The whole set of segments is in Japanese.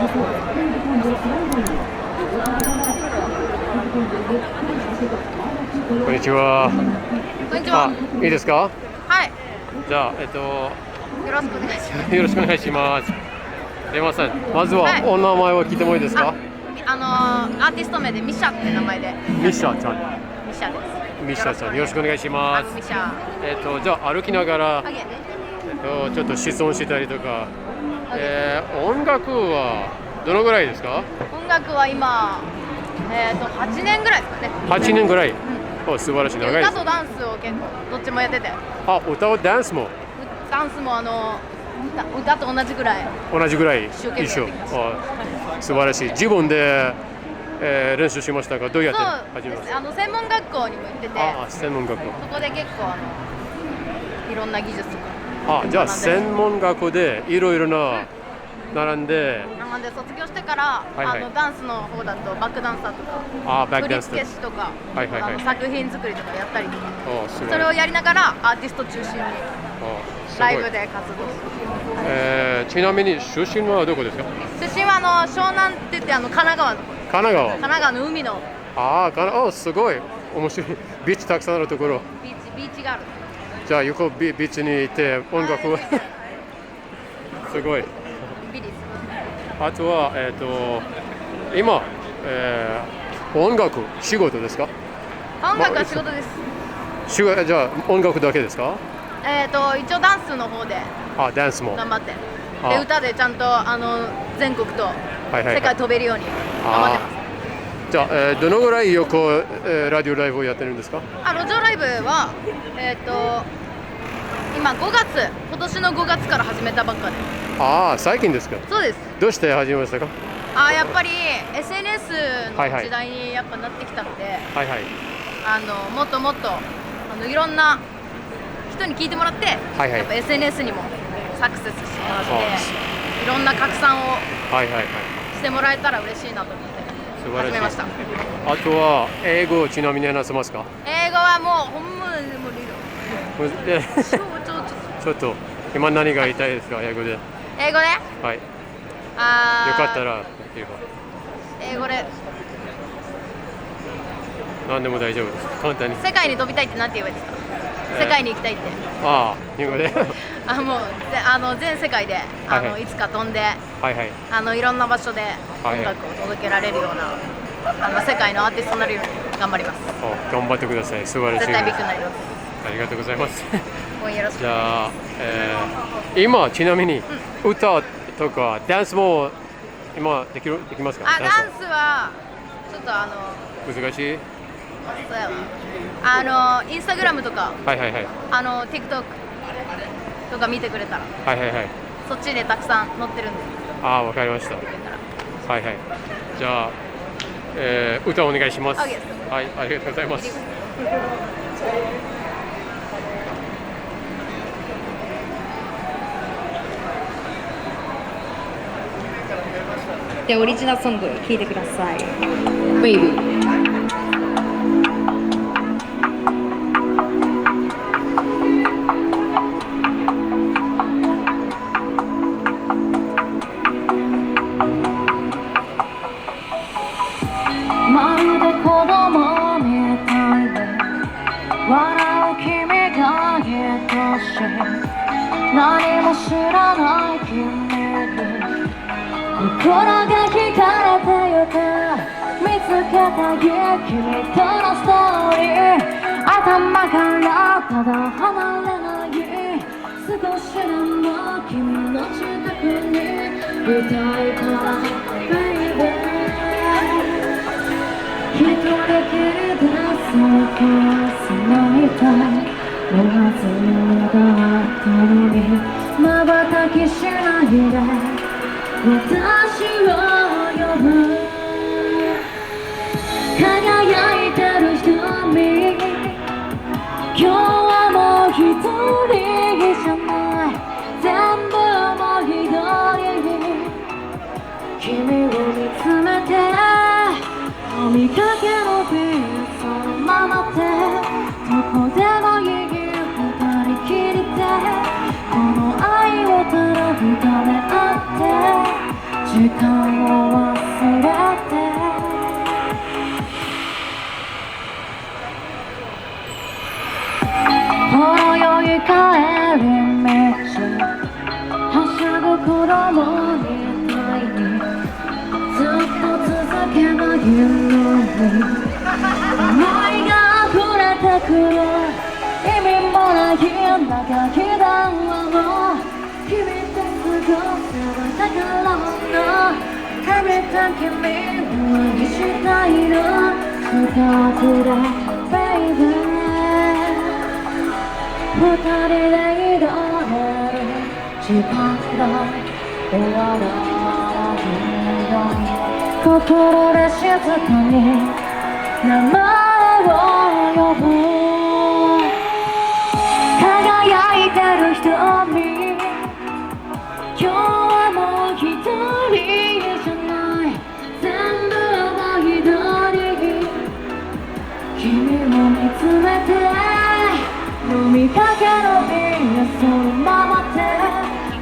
こんにちは。こんにちは。いいですか？はい。じゃあ、よろしくお願いします。よろしくお願いします。レマさん、まずははいお名前を聞いてもいいですか？アーティスト名でミシャって名前で。ミシャちゃん。ミシャです。ミシャちゃん、よろしくお願いしまミシャ。す。じゃあ歩きながら、はい。ちょっと質問したりとか、音楽はどのぐらいですか音楽は今、8年ぐらいですかね。？8年ぐらい。お、素晴らしい、長いです。歌とダンスを結構どっちもやってて。あ、歌とダンスもダンスも歌と同じぐらい。同じぐらい一生懸命やってきましたあ、素晴らしい。自分で、練習しましたが、どうやって始めました？専門学校にも行ってて、あ、専門学校。そこで結構いろんな技術とか。あ、じゃあ専門学校でいろいろな並んで、なので卒業してから、はいはいダンスの方だとバックダンサーとか、バックダンス振り付け師とか、はいはいはい作品作りとかやったりとか、すごいそれをやりながらアーティスト中心にすごいライブで活動してちなみに出身はどこですか？出身は湘南って言って神奈川の神奈川。神奈川の海のすごい面白い。ビーチたくさんあるところ。ビーチがある。じゃあ横ビーチに行って音楽をすごい。ビリス。あとは今、音楽仕事ですか？音楽は仕事です。じゃあ音楽だけですか？一応ダンスの方でダンスも。頑張って、で歌でちゃんと全国とはいはい世界飛べるように頑張ってます。じゃあ、どのぐらい横、ラジオライブをやってるんですか？路上ライブは今年の5月から始めたばっかで。最近ですか？そうです。どうして始めましたか？やっぱり SNS の時代にやっぱなってきたので、はいはい。もっともっといろんな人に聞いてもらって、はいはいやっぱ SNS にもサクセスしてもらって、いろんな拡散をはいはいはい。してもらえたら嬉しいなと思って素晴らしい。始めました。あとは英語をちなみに話せますか？英語はもうほんまに無理だ。ちょっと今何が言いたいですか？英語で。英語で？はい。よかったら英語で何でも大丈夫です。簡単に。世界に飛びたいってなんて言えばいいですか？世界に行きたいって。日本語で。もう全世界でいつか飛んで、いろんな場所で音楽を届けられるような世界のアーティストになるように頑張ります。頑張ってください。素晴らしい。絶対ビッグになります。ありがとうございます。応援よろしく。じゃあ、今ちなみに歌とかダンスも今できますか？ダンスはちょっと難しい？そうやわ。インスタグラムとか、TikTok とか見てくれたら、そっちでたくさん載ってるんで。わかりました。じゃあ、歌お願いします。ありがとうございます。で、オリジナルソング聴いてください。Baby。まるで子供みたいで笑う君が愛しい何も知らない君に心が惹かれてゆく見つけた君とのストーリー頭からただ離れない少しでも君の近くにいたいから Baby一人きりで過ごさないたいおはずみがあったのに瞬きしないで私を呼ぶ輝いてる瞳今日はもう一人じゃない全部もう一人君を見つめて見かけのビーそのままでどこでもいい二人きりでこの愛をただ深め合って時間を忘れてほろ酔い帰り道はしゃぐ子供みたいにずっと続けばいいのに思いが溢れてくる意味もない長き電話を君と過ごせば宝物食べた君にしたいの近くで Baby 二人でいられる時間が終わらないように心で静かに名前を呼ぶ輝いてる瞳今日はもう一人じゃない全部は一人君を見つめて飲みかけの瓶がそのままで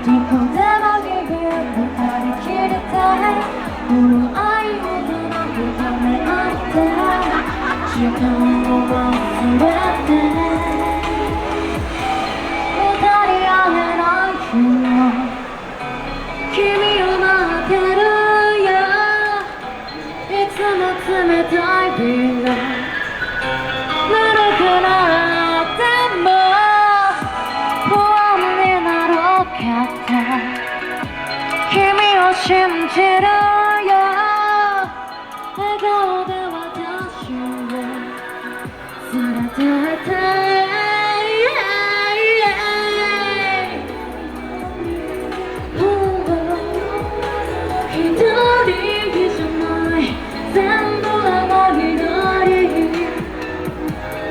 どこでもいい二人きりでこの愛をため合って時間を忘れて二人会えない日も君を待ってるよいつも冷たい瓶がぬるくなっても不安になろうけど君を信じるよ笑顔で私を連れてって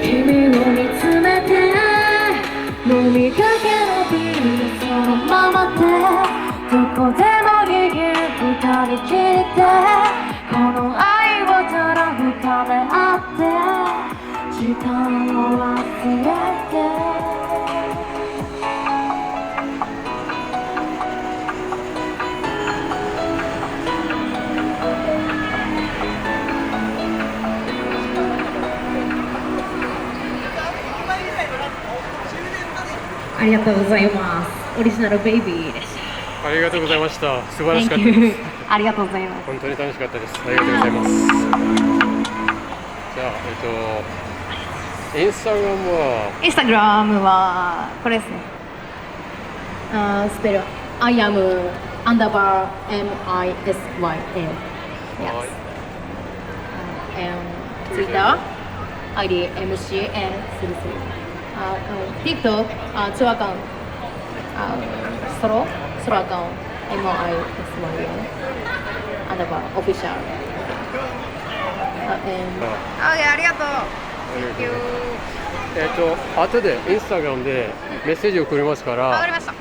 君を見つめて飲みかけのビールそのままでどこでもいい二人きりでこの愛をただ深め合って時間を忘れてありがとうございます。オリジナルベイビーでしありがとうございました。素晴らしかった Thank で you す。ありがとうございます。本当に楽しかったです。ありがとうございます。じゃあ、インスタグラムはインスタグラムはこれですね。スペル I am underbar MISYL Yes and Twitter ID MCN33 TikTok 2 account Solo account MISYL underbar official andありがとう Thank you 後でインスタグラムでメッセージを送りますか、わからりました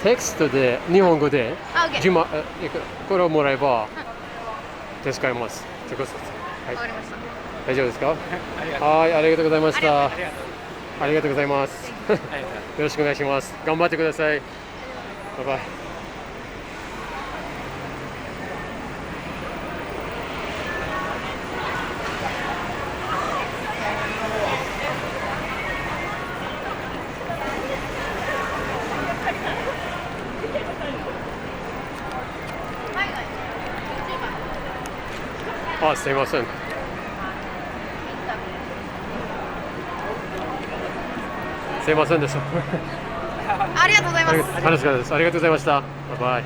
テキストで日本語でOK これをもらえば助かります。はい、わかりました大丈夫ですか？はい、ありがとうございました。ありがとうございます。よろしくお願いします。頑張ってください。バイバイ。あ、すいません。すいませんでした。ありがとうございます楽しかったです。ありがとうございました。バイバイ。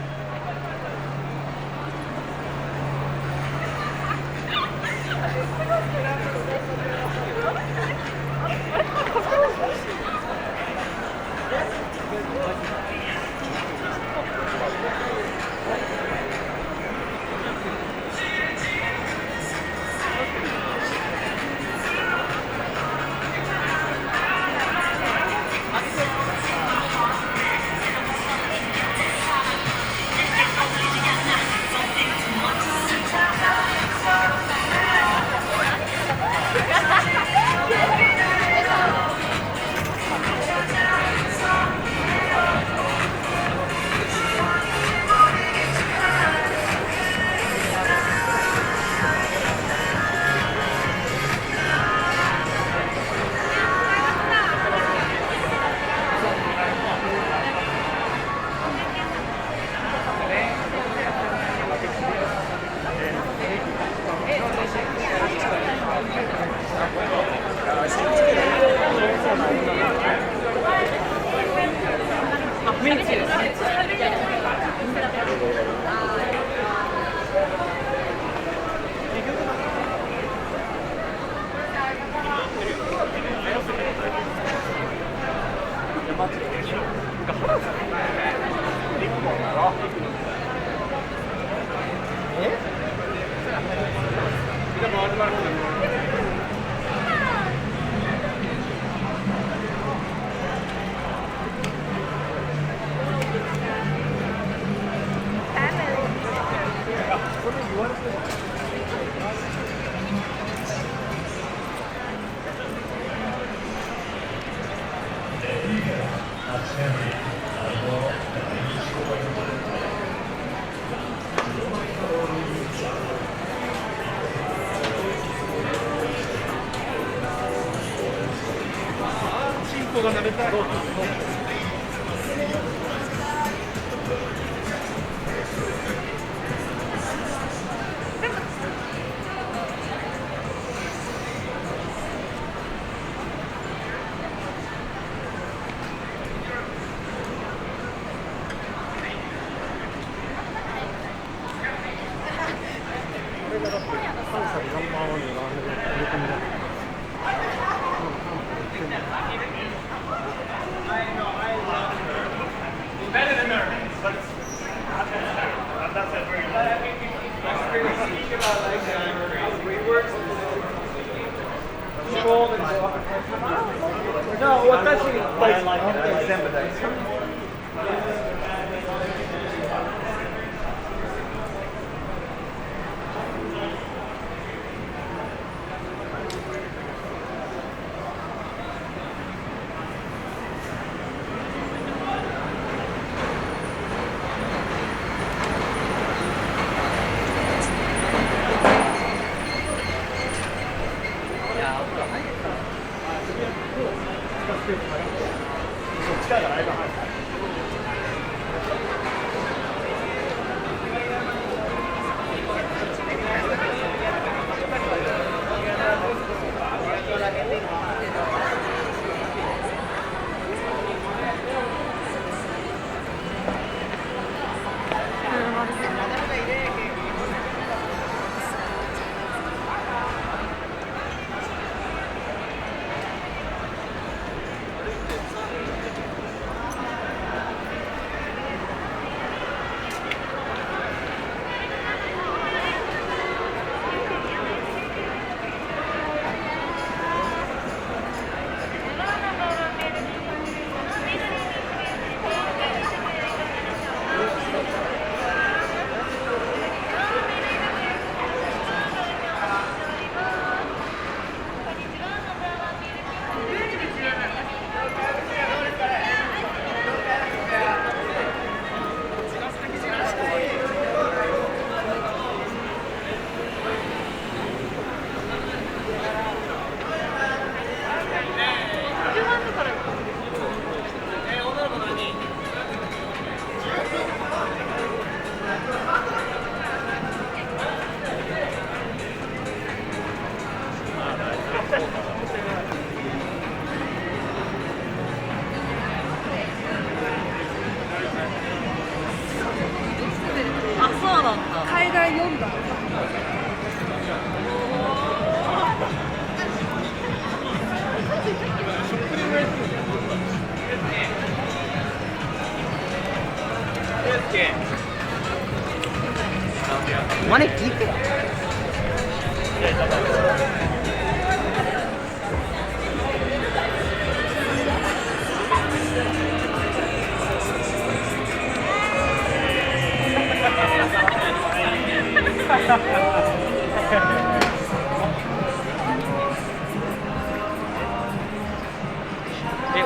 マネ聞いてよ。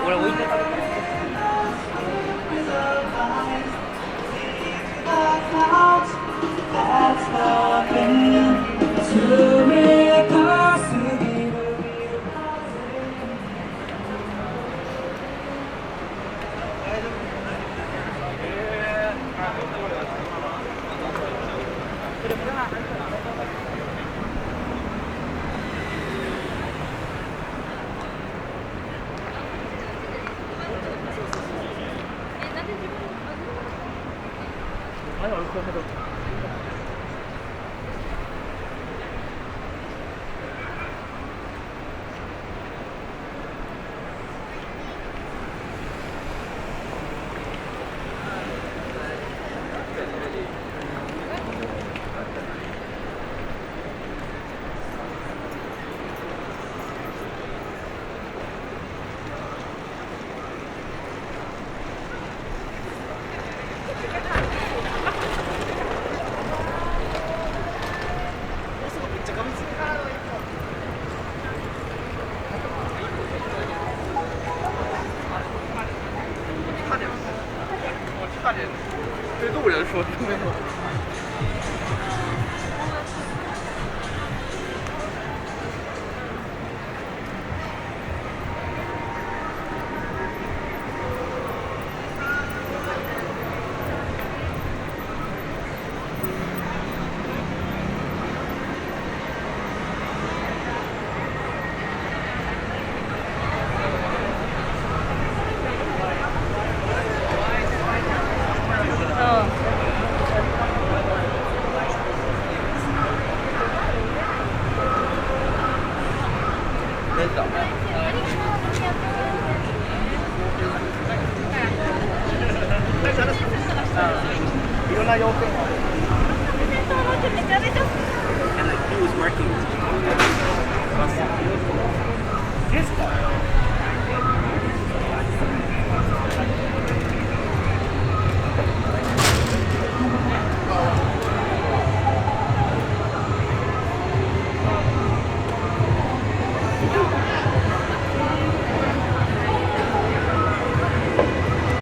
俺置いてた。いろんな要件がある。And like he was working.